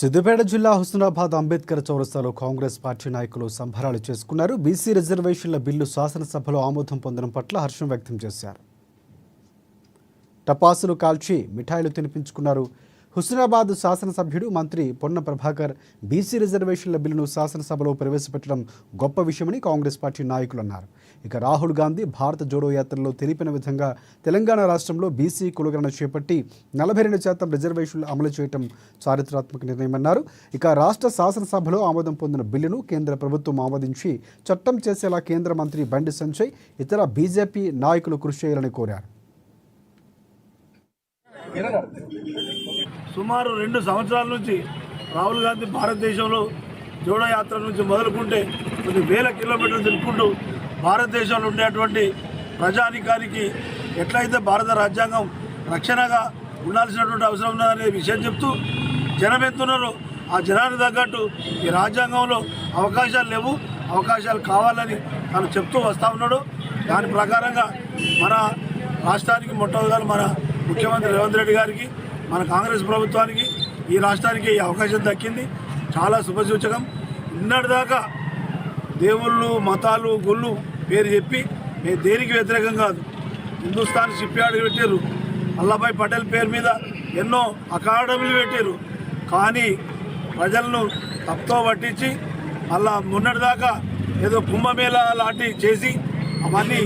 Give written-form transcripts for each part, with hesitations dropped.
సిద్దిపేట జిల్లా హుస్నాబాద్ అంబేద్కర్ చౌరస్తాలో కాంగ్రెస్ పార్టీ నాయకులు సంబరాలు చేసుకున్నారు. బీసీ రిజర్వేషన్ల బిల్లు శాసనసభలో ఆమోదం పొందడం పట్ల హర్షం వ్యక్తం చేశారు. టపాసులు కాల్చి మిఠాయిలు తినిపించుకున్నారు. హుస్నాబాద్ శాసనసభ్యుడు మంత్రి పొన్న ప్రభాకర్ బీసీ రిజర్వేషన్ల బిల్లును శాసనసభలో ప్రవేశపెట్టడం గొప్ప విషయమని కాంగ్రెస్ పార్టీ నాయకులు అన్నారు. ఇక రాహుల్ గాంధీ భారత జోడో యాత్రలో తెలిపిన విధంగా తెలంగాణ రాష్ట్రంలో బీసీ కులగణన చేపట్టి 42% రిజర్వేషన్లు అమలు చేయడం చారిత్రాత్మక నిర్ణయమన్నారు. ఇక రాష్ట్ర శాసనసభలో ఆమోదం పొందిన బిల్లును కేంద్ర ప్రభుత్వం ఆమోదించి చట్టం చేసేలా కేంద్ర మంత్రి బండి సంజయ్ ఇతర బీజేపీ నాయకులు కృషి చేయాలని కోరారు. సుమారు 2 సంవత్సరాల నుంచి రాహుల్ గాంధీ భారతదేశంలో జోడో యాత్ర నుంచి మొదలుకుంటే కొన్ని వేల కిలోమీటర్లు తిరుగుకుంటూ భారతదేశంలో ఉండేటువంటి ప్రజానికానికి ఎట్లయితే భారత రాజ్యాంగం రక్షణగా ఉండాల్సినటువంటి అవసరం ఉన్నదనే విషయం చెప్తూ జనం ఎంతున్నారో ఆ జనానికి తగ్గట్టు ఈ రాజ్యాంగంలో అవకాశాలు లేవు, అవకాశాలు కావాలని తను చెప్తూ వస్తూ ఉన్నాడు. దాని ప్రకారంగా మన రాష్ట్రానికి మొట్టమొదటి మన ముఖ్యమంత్రి రేవంత్ రెడ్డి గారికి, మన కాంగ్రెస్ ప్రభుత్వానికి, ఈ రాష్ట్రానికి ఈ అవకాశం దక్కింది. చాలా శుభసూచకం. ఇన్నటిదాకా దేవుళ్ళు, మతాలు, గుళ్ళు పేరు చెప్పి మేము దేనికి వ్యతిరేకం కాదు. హిందుస్థాన్ షిప్ యార్డ్ పెట్టారు, వల్లభాయ్ పటేల్ పేరు మీద ఎన్నో అకాడమీలు పెట్టారు. కానీ ప్రజలను తప్పుతో పట్టించి మళ్ళా మొన్నటిదాకా ఏదో కుంభమేళా లాంటివి చేసి అవన్నీ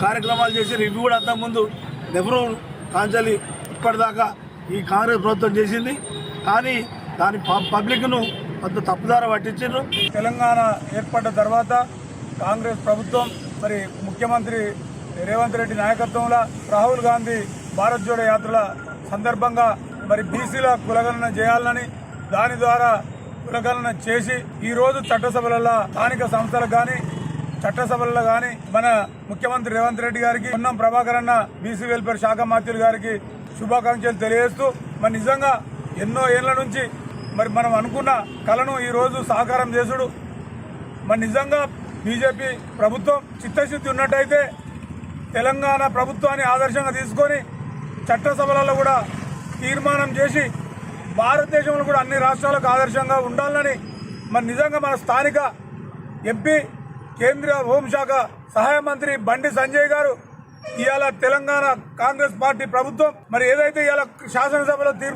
కార్యక్రమాలు చేసి ఇవి కూడా అంతకుముందు నెహ్రూ కాంచలి ఇప్పటిదాకా ఈ కాంగ్రెస్ ప్రభుత్వం చేసింది. కానీ దాని పబ్లిక్ను కొంత తప్పుదార పట్టించారు. తెలంగాణ ఏర్పడ్డ తర్వాత కాంగ్రెస్ ప్రభుత్వం మరి ముఖ్యమంత్రి రేవంత్ రెడ్డి నాయకత్వంలో రాహుల్ గాంధీ భారత్ జోడో యాత్రల సందర్భంగా మరి బీసీల కులగణన చేయాలని, దాని ద్వారా కులగణన చేసి ఈరోజు చట్టసభలలో స్థానిక సంస్థలకు కానీ చట్టసభలలో కానీ మన ముఖ్యమంత్రి రేవంత్ రెడ్డి గారికి, పొన్నం ప్రభాకర్ అన్న బీసీ వెల్ఫేర్ శాఖ మంత్రులు గారికి శుభాకాంక్షలు తెలియజేస్తూ మరి నిజంగా ఎన్నో ఏళ్ల నుంచి మరి మనం అనుకున్న కళను ఈరోజు సాకారం చేసుడు. మరి నిజంగా బీజేపీ ప్రభుత్వం చిత్తశుద్ధి ఉన్నట్టయితే తెలంగాణ ప్రభుత్వాన్ని ఆదర్శంగా తీసుకొని చట్టసభలలో కూడా తీర్మానం చేసి భారతదేశంలో కూడా అన్ని రాష్ట్రాలకు ఆదర్శంగా ఉండాలని మరి నిజంగా మన స్థానిక ఎంపీ, కేంద్రీయ హోంశాఖ సహాయ మంత్రి బండి సంజయ్ గారు ఇవాళ తెలంగాణ కాంగ్రెస్ పార్టీ ప్రభుత్వం మరి ఏదైతే ఇవాళ శాసనసభలో తీర్మానం